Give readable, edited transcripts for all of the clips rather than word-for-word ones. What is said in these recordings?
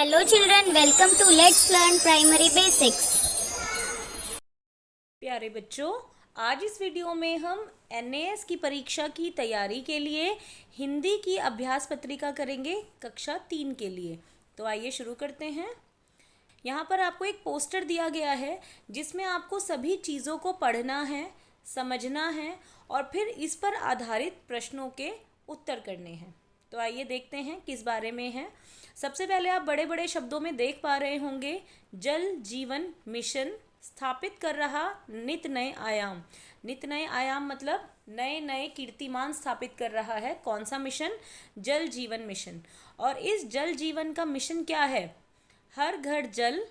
Hello children, welcome to Let's Learn Primary Basics. प्यारे बच्चों, आज इस वीडियो में हम एनएएस की परीक्षा की तैयारी के लिए हिंदी की अभ्यास पत्रिका करेंगे कक्षा 3 के लिए। तो आइए शुरू करते हैं। यहाँ पर आपको एक पोस्टर दिया गया है जिसमें आपको सभी चीज़ों को पढ़ना है, समझना है और फिर इस पर आधारित प्रश्नों के उत्तर करने हैं। तो आइए देखते हैं किस बारे में है। सबसे पहले आप बड़े बड़े शब्दों में देख पा रहे होंगे, जल जीवन मिशन स्थापित कर रहा नित नए आयाम। नित नए आयाम मतलब नए नए कीर्तिमान स्थापित कर रहा है। कौन सा मिशन? जल जीवन मिशन। और इस जल जीवन का मिशन क्या है? हर घर जल,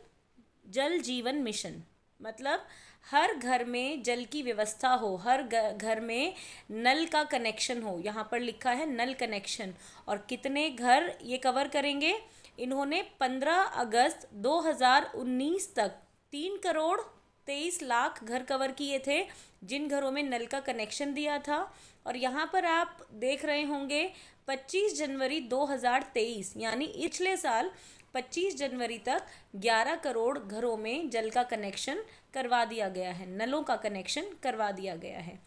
जल जीवन मिशन मतलब हर घर में जल की व्यवस्था हो, हर घर में नल का कनेक्शन हो। यहाँ पर लिखा है नल कनेक्शन। और कितने घर ये कवर करेंगे? इन्होंने 15 अगस्त 2019 तक 3,23,00,000 घर कवर किए थे जिन घरों में नल का कनेक्शन दिया था। और यहाँ पर आप देख रहे होंगे 25 जनवरी 2023 यानी पिछले साल 25 जनवरी तक 11 करोड़ घरों में जल का कनेक्शन करवा दिया गया है, नलों का कनेक्शन करवा दिया गया है।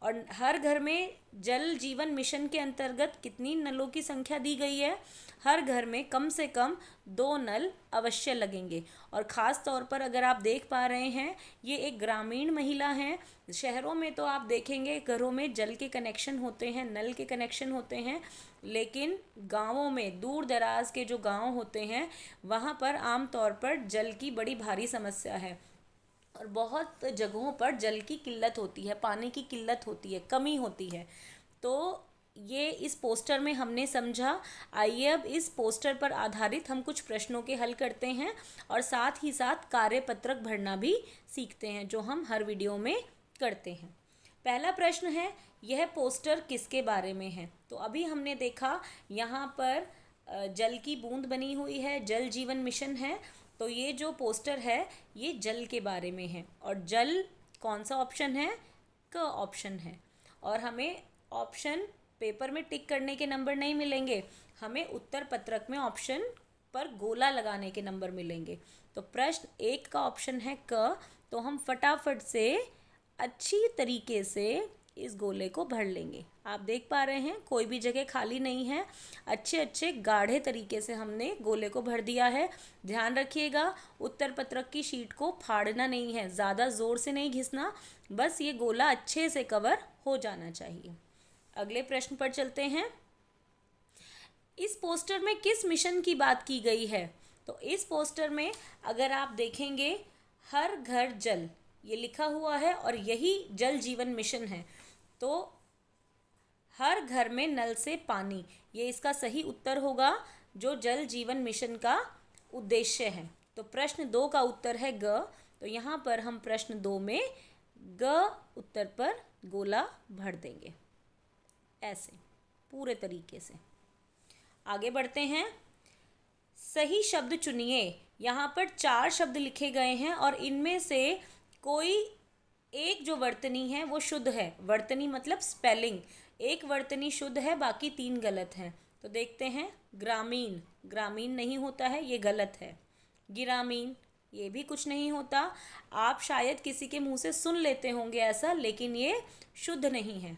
और हर घर में जल जीवन मिशन के अंतर्गत कितनी नलों की संख्या दी गई है? हर घर में कम से कम 2 नल अवश्य लगेंगे। और ख़ास तौर पर अगर आप देख पा रहे हैं, ये एक ग्रामीण महिला हैं। शहरों में तो आप देखेंगे घरों में जल के कनेक्शन होते हैं, नल के कनेक्शन होते हैं, लेकिन गांवों में, दूर दराज के जो गांव होते हैं, वहाँ पर आम तौर पर जल की बड़ी भारी समस्या है और बहुत जगहों पर जल की किल्लत होती है, पानी की किल्लत होती है, कमी होती है। तो ये इस पोस्टर में हमने समझा। आइए अब इस पोस्टर पर आधारित हम कुछ प्रश्नों के हल करते हैं और साथ ही साथ कार्यपत्रक भरना भी सीखते हैं, जो हम हर वीडियो में करते हैं। पहला प्रश्न है, यह पोस्टर किसके बारे में है? तो अभी हमने देखा यहाँ पर जल की बूंद बनी हुई है, जल जीवन मिशन है। तो ये जो पोस्टर है ये जल के बारे में है। और जल कौन सा ऑप्शन है? क ऑप्शन है। और हमें ऑप्शन पेपर में टिक करने के नंबर नहीं मिलेंगे, हमें उत्तर पत्रक में ऑप्शन पर गोला लगाने के नंबर मिलेंगे। तो प्रश्न 1 का ऑप्शन है क। तो हम फटाफट से अच्छी तरीके से इस गोले को भर लेंगे। आप देख पा रहे हैं कोई भी जगह खाली नहीं है। अच्छे अच्छे गाढ़े तरीके से हमने गोले को भर दिया है। ध्यान रखिएगा, उत्तर पत्रक की शीट को फाड़ना नहीं है, ज़्यादा ज़ोर से नहीं घिसना, बस ये गोला अच्छे से कवर हो जाना चाहिए। अगले प्रश्न पर चलते हैं। इस पोस्टर में किस मिशन की बात की गई है? तो इस पोस्टर में अगर आप देखेंगे, हर घर जल ये लिखा हुआ है और यही जल जीवन मिशन है। तो हर घर में नल से पानी, ये इसका सही उत्तर होगा, जो जल जीवन मिशन का उद्देश्य है। तो प्रश्न 2 का उत्तर है ग। तो यहाँ पर हम प्रश्न 2 में ग उत्तर पर गोला भर देंगे, ऐसे पूरे तरीके से। आगे बढ़ते हैं। सही शब्द चुनिए। यहाँ पर 4 शब्द लिखे गए हैं और इनमें से कोई एक जो वर्तनी है वो शुद्ध है। वर्तनी मतलब स्पेलिंग। एक वर्तनी शुद्ध है, बाकी 3 गलत हैं। तो देखते हैं। ग्रामीण, ग्रामीण नहीं होता है, ये गलत है। गिरामीण, ये भी कुछ नहीं होता। आप शायद किसी के मुंह से सुन लेते होंगे ऐसा, लेकिन ये शुद्ध नहीं है।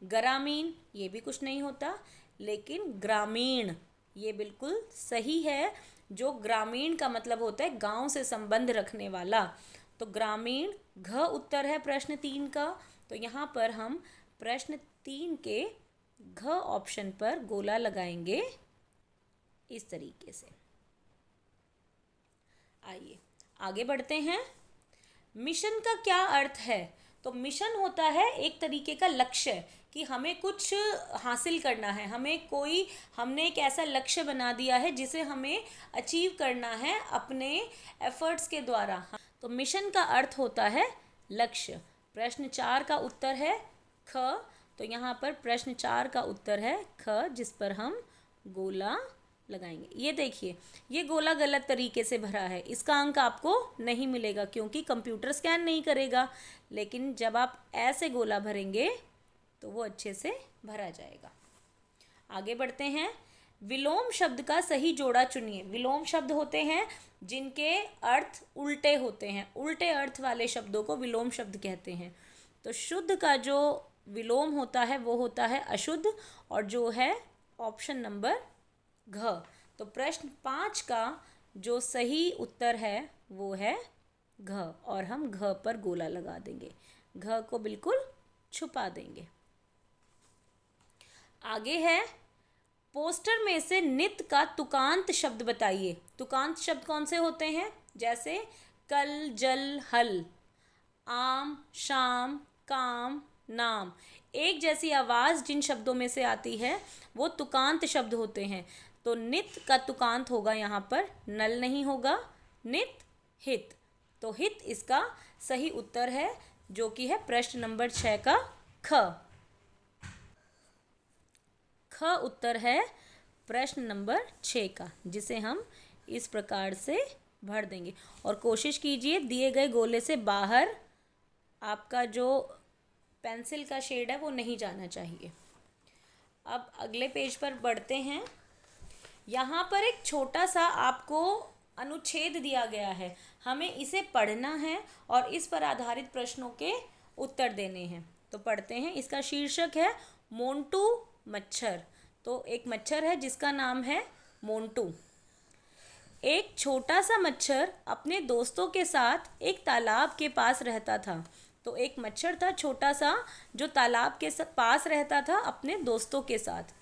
ग्रामीण, ये भी कुछ नहीं होता, लेकिन ग्रामीण ये बिल्कुल सही है। जो ग्रामीण का मतलब होता है गांव से संबंध रखने वाला। तो ग्रामीण घ उत्तर है प्रश्न 3 का। तो यहाँ पर हम प्रश्न 3 के घ ऑप्शन पर गोला लगाएंगे इस तरीके से। आइए आगे बढ़ते हैं। मिशन का क्या अर्थ है? तो मिशन होता है एक तरीके का लक्ष्य, कि हमें कुछ हासिल करना है, हमने एक ऐसा लक्ष्य बना दिया है जिसे हमें अचीव करना है अपने एफर्ट्स के द्वारा। तो मिशन का अर्थ होता है लक्ष्य। प्रश्न 4 का उत्तर है ख। तो यहाँ पर प्रश्न 4 का उत्तर है ख, जिस पर हम गोला लगाएंगे। ये देखिए, ये गोला गलत तरीके से भरा है, इसका अंक आपको नहीं मिलेगा क्योंकि कंप्यूटर स्कैन नहीं करेगा। लेकिन जब आप ऐसे गोला भरेंगे तो वो अच्छे से भरा जाएगा। आगे बढ़ते हैं। विलोम शब्द का सही जोड़ा चुनिए। विलोम शब्द होते हैं जिनके अर्थ उल्टे होते हैं, उल्टे अर्थ वाले शब्दों को विलोम शब्द कहते हैं। तो शुद्ध का जो विलोम होता है वो होता है अशुद्ध, और जो है ऑप्शन नंबर घ। तो प्रश्न 5 का जो सही उत्तर है वो है घ, और हम घ पर गोला लगा देंगे, घ को बिल्कुल छुपा देंगे। आगे है, पोस्टर में से नित का तुकांत शब्द बताइए। तुकांत शब्द कौन से होते हैं? जैसे कल, जल, हल, आम, शाम, काम, नाम। एक जैसी आवाज़ जिन शब्दों में से आती है वो तुकांत शब्द होते हैं। तो नित का तुकांत होगा यहाँ पर, नल नहीं होगा, नित, हित। तो हित इसका सही उत्तर है, जो कि है प्रश्न नंबर 6 का ख। ख उत्तर है प्रश्न नंबर 6 का, जिसे हम इस प्रकार से भर देंगे। और कोशिश कीजिए दिए गए गोले से बाहर आपका जो पेंसिल का शेड है वो नहीं जाना चाहिए। अब अगले पेज पर बढ़ते हैं। यहाँ पर एक छोटा सा आपको अनुच्छेद दिया गया है, हमें इसे पढ़ना है और इस पर आधारित प्रश्नों के उत्तर देने हैं। तो पढ़ते हैं। इसका शीर्षक है मोंटू मच्छर। तो एक मच्छर है जिसका नाम है मोंटू। एक छोटा सा मच्छर अपने दोस्तों के साथ एक तालाब के पास रहता था। तो एक मच्छर था छोटा सा जो तालाब के पास रहता था अपने दोस्तों के साथ।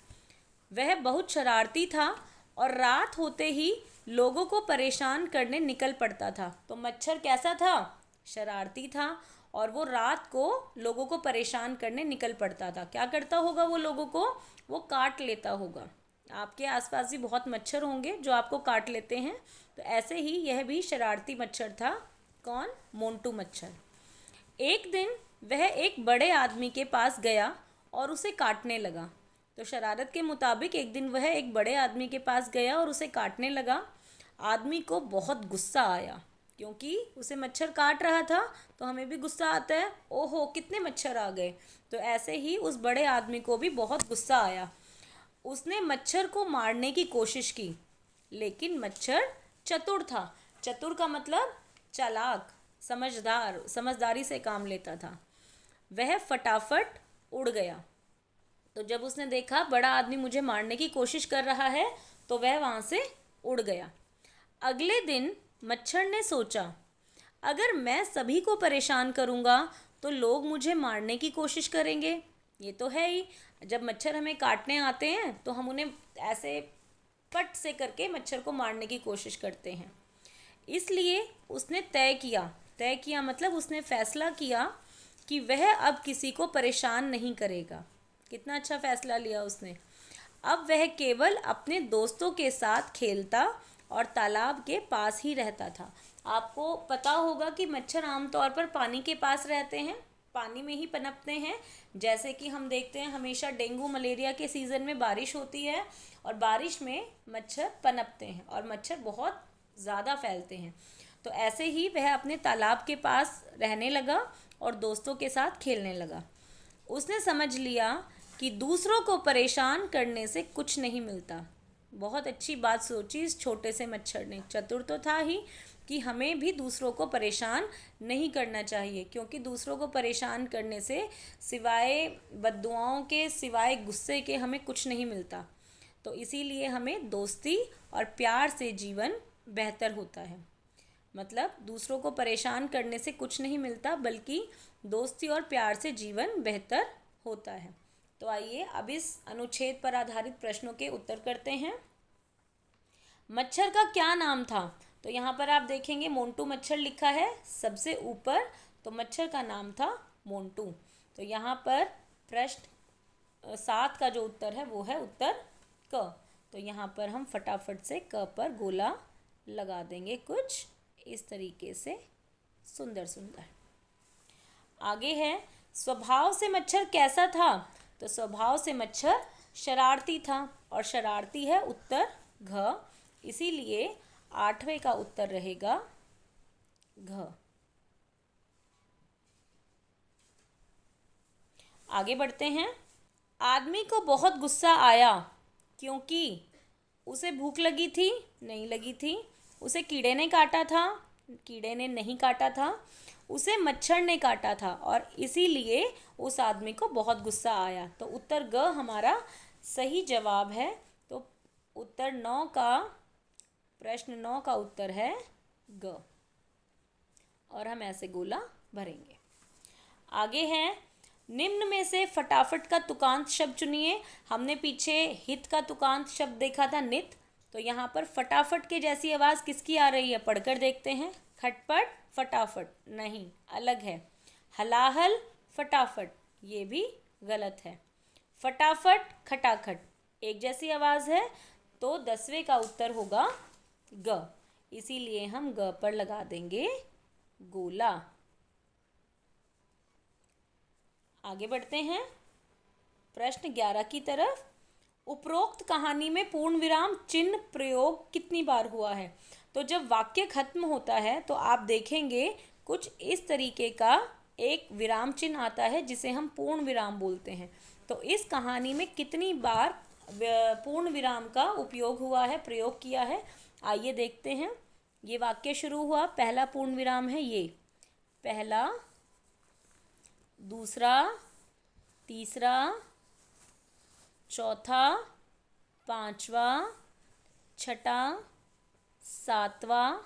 वह बहुत शरारती था और रात होते ही लोगों को परेशान करने निकल पड़ता था। तो मच्छर कैसा था? शरारती था, और वो रात को लोगों को परेशान करने निकल पड़ता था। क्या करता होगा वो? लोगों को वो काट लेता होगा। आपके आसपास भी बहुत मच्छर होंगे जो आपको काट लेते हैं। तो ऐसे ही यह भी शरारती मच्छर था। कौन? मोंटू मच्छर। एक दिन वह एक बड़े आदमी के पास गया और उसे काटने लगा। तो शरारत के मुताबिक एक दिन वह एक बड़े आदमी के पास गया और उसे काटने लगा। आदमी को बहुत गुस्सा आया, क्योंकि उसे मच्छर काट रहा था। तो हमें भी गुस्सा आता है, ओहो कितने मच्छर आ गए। तो ऐसे ही उस बड़े आदमी को भी बहुत गुस्सा आया। उसने मच्छर को मारने की कोशिश की, लेकिन मच्छर चतुर था। चतुर का मतलब चालाक, समझदार, समझदारी से काम लेता था। वह फटाफट उड़ गया। तो जब उसने देखा बड़ा आदमी मुझे मारने की कोशिश कर रहा है तो वह वहाँ से उड़ गया। अगले दिन मच्छर ने सोचा, अगर मैं सभी को परेशान करूँगा तो लोग मुझे मारने की कोशिश करेंगे। ये तो है ही, जब मच्छर हमें काटने आते हैं तो हम उन्हें ऐसे पट से करके मच्छर को मारने की कोशिश करते हैं। इसलिए उसने तय किया मतलब उसने फैसला किया कि वह अब किसी को परेशान नहीं करेगा। कितना अच्छा फैसला लिया उसने। अब वह केवल अपने दोस्तों के साथ खेलता और तालाब के पास ही रहता था। आपको पता होगा कि मच्छर आमतौर पर पानी के पास रहते हैं, पानी में ही पनपते हैं। जैसे कि हम देखते हैं हमेशा डेंगू मलेरिया के सीज़न में बारिश होती है और बारिश में मच्छर पनपते हैं और मच्छर बहुत ज़्यादा फैलते हैं। तो ऐसे ही वह अपने तालाब के पास रहने लगा और दोस्तों के साथ खेलने लगा। उसने समझ लिया कि दूसरों को परेशान करने से कुछ नहीं मिलता। बहुत अच्छी बात सोची इस छोटे से मच्छर ने। चतुर तो था ही कि हमें भी दूसरों को परेशान नहीं करना चाहिए, क्योंकि दूसरों को परेशान करने से सिवाय बद्दुआओं के, सिवाय गुस्से के हमें कुछ नहीं मिलता। तो इसीलिए हमें दोस्ती और प्यार से जीवन बेहतर होता है। मतलब दूसरों को परेशान करने से कुछ नहीं मिलता, बल्कि दोस्ती और प्यार से जीवन बेहतर होता है। तो आइए अब इस अनुच्छेद पर आधारित प्रश्नों के उत्तर करते हैं। मच्छर का क्या नाम था? तो यहाँ पर आप देखेंगे मोंटू मच्छर लिखा है सबसे ऊपर, तो मच्छर का नाम था मोंटू। तो यहाँ पर प्रश्न 7 का जो उत्तर है वो है उत्तर क। तो यहाँ पर हम फटाफट से क पर गोला लगा देंगे कुछ इस तरीके से, सुंदर सुंदर। आगे है, स्वभाव से मच्छर कैसा था? तो स्वभाव से मच्छर शरारती था, और शरारती है उत्तर घ। इसीलिए 8वें का उत्तर रहेगा घ। आगे बढ़ते हैं। आदमी को बहुत गुस्सा आया क्योंकि उसे भूख लगी थी, नहीं लगी थी। उसे कीड़े ने काटा था, कीड़े ने नहीं काटा था। उसे मच्छर ने काटा था और इसीलिए उस आदमी को बहुत गुस्सा आया। तो उत्तर ग हमारा सही जवाब है। तो उत्तर 9 का, प्रश्न 9 का उत्तर है ग। और हम ऐसे गोला भरेंगे। आगे है, निम्न में से फटाफट का तुकांत शब्द चुनिए। हमने पीछे हित का तुकांत शब्द देखा था, नित। तो यहाँ पर फटाफट के जैसी आवाज़ किसकी आ रही है, पढ़कर देखते हैं। खटपट फटाफट, नहीं, अलग है। हलाहल फटाफट, ये भी गलत है। फटाफट खटाखट, एक जैसी आवाज़ है। तो 10वें का उत्तर होगा ग, इसीलिए हम ग पर लगा देंगे गोला। आगे बढ़ते हैं प्रश्न 11 की तरफ। उपरोक्त कहानी में पूर्ण विराम चिन्ह प्रयोग कितनी बार हुआ है? तो जब वाक्य खत्म होता है तो आप देखेंगे कुछ इस तरीके का एक विराम चिन्ह आता है जिसे हम पूर्ण विराम बोलते हैं। तो इस कहानी में कितनी बार पूर्ण विराम का उपयोग हुआ है, प्रयोग किया है, आइए देखते हैं। ये वाक्य शुरू हुआ, पहला पूर्ण विराम है ये, पहला, दूसरा, तीसरा, चौथा, पांचवा, छठा, सातवां,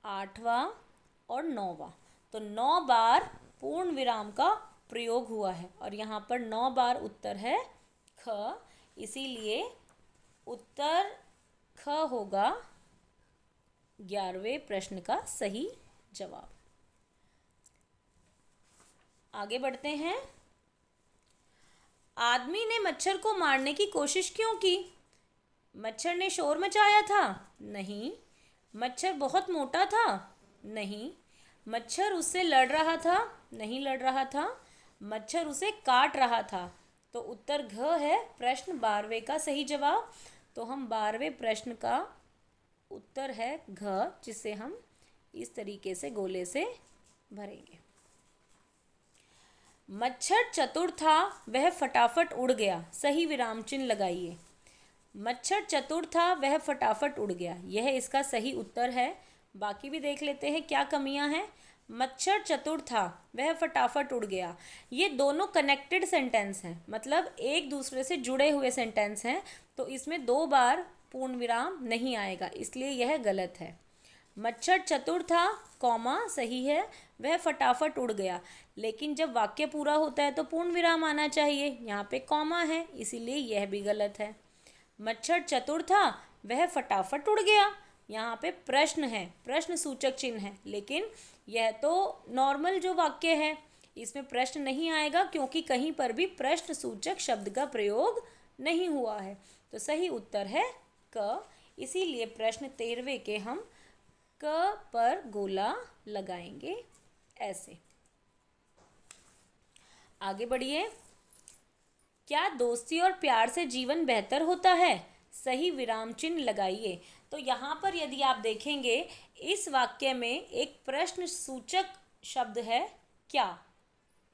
आठवां और 9वां। तो 9 बार पूर्ण विराम का प्रयोग हुआ है और यहाँ पर 9 बार उत्तर है ख, इसीलिए उत्तर ख होगा 11वें प्रश्न का सही जवाब। आगे बढ़ते हैं। आदमी ने मच्छर को मारने की कोशिश क्यों की? मच्छर ने शोर मचाया था? नहीं। मच्छर बहुत मोटा था? नहीं। मच्छर उससे लड़ रहा था? नहीं लड़ रहा था। मच्छर उसे काट रहा था। तो उत्तर घ है प्रश्न 12वें का सही जवाब। तो हम 12वें प्रश्न का उत्तर है घ, जिसे हम इस तरीके से गोले से भरेंगे। मच्छर चतुर था, वह फटाफट उड़ गया, सही विराम चिन्ह लगाइए। मच्छर चतुर था, वह फटाफट उड़ गया, यह इसका सही उत्तर है। बाकी भी देख लेते हैं क्या कमियां हैं। मच्छर चतुर था, वह फटाफट उड़ गया, ये दोनों कनेक्टेड सेंटेंस हैं, मतलब एक दूसरे से जुड़े हुए सेंटेंस हैं। तो इसमें 2 बार पूर्ण विराम नहीं आएगा, इसलिए यह गलत है। मच्छर चतुर था, कॉमा सही है, वह फटाफट उड़ गया, लेकिन जब वाक्य पूरा होता है तो पूर्ण विराम आना चाहिए, यहाँ पे कॉमा है, इसीलिए यह भी गलत है। मच्छर चतुर था, वह फटाफट उड़ गया, यहाँ पे प्रश्न है, प्रश्न सूचक चिन्ह है, लेकिन यह तो नॉर्मल जो वाक्य है, इसमें प्रश्न नहीं आएगा क्योंकि कहीं पर भी प्रश्न सूचक शब्द का प्रयोग नहीं हुआ है। तो सही उत्तर है क, इसीलिए प्रश्न 13वें के हम क पर गोला लगाएंगे ऐसे। आगे बढ़िए। क्या दोस्ती और प्यार से जीवन बेहतर होता है? सही विराम चिन्ह लगाइए। तो यहाँ पर यदि आप देखेंगे इस वाक्य में एक प्रश्न सूचक शब्द है क्या।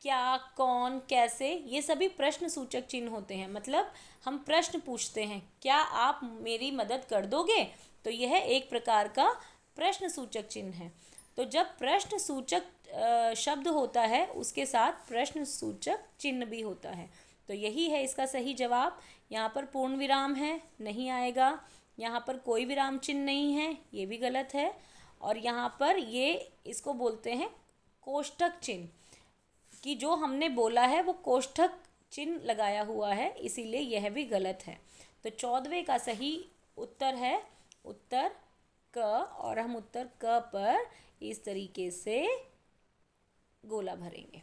क्या, कौन, कैसे, ये सभी प्रश्न सूचक चिन्ह होते हैं, मतलब हम प्रश्न पूछते हैं, क्या आप मेरी मदद कर दोगे? तो यह एक प्रकार का प्रश्न सूचक चिन्ह है। तो जब प्रश्न सूचक शब्द होता है उसके साथ प्रश्न सूचक चिन्ह भी होता है। तो यही है इसका सही जवाब। यहाँ पर पूर्ण विराम है, नहीं आएगा। यहाँ पर कोई विराम चिन्ह नहीं है, ये भी गलत है। और यहाँ पर ये इसको बोलते हैं कोष्ठक चिन्ह, कि जो हमने बोला है वो कोष्ठक चिन्ह लगाया हुआ है, इसीलिए यह भी गलत है। तो 14वें का सही उत्तर है उत्तर क, और हम उत्तर क पर इस तरीके से गोला भरेंगे।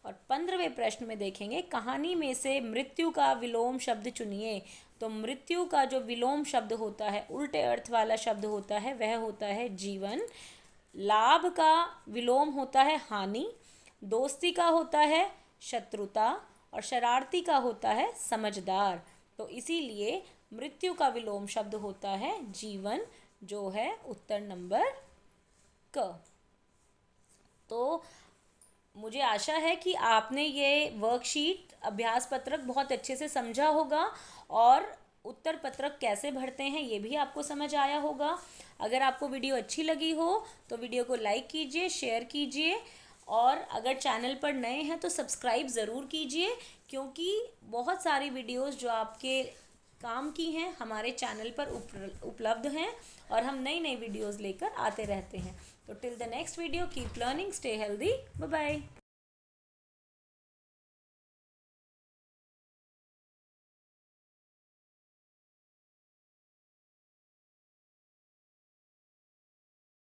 और 15वें प्रश्न में देखेंगे, कहानी में से मृत्यु का विलोम शब्द चुनिए। तो मृत्यु का जो विलोम शब्द होता है, उल्टे अर्थ वाला शब्द होता है, वह होता है जीवन। लाभ का विलोम होता है हानि। दोस्ती का होता है शत्रुता और शरारती का होता है समझदार। तो इसीलिए मृत्यु का विलोम शब्द होता है जीवन, जो है उत्तर नंबर क। तो मुझे आशा है कि आपने ये वर्कशीट, अभ्यास पत्रक बहुत अच्छे से समझा होगा और उत्तर पत्रक कैसे भरते हैं ये भी आपको समझ आया होगा। अगर आपको वीडियो अच्छी लगी हो तो वीडियो को लाइक कीजिए, शेयर कीजिए, और अगर चैनल पर नए हैं तो सब्सक्राइब ज़रूर कीजिए, क्योंकि बहुत सारी वीडियोस जो आपके काम की हैं हमारे चैनल पर उपलब्ध हैं, और हम नई नई वीडियोस लेकर आते रहते हैं। तो till the next video, keep learning, stay healthy, bye bye.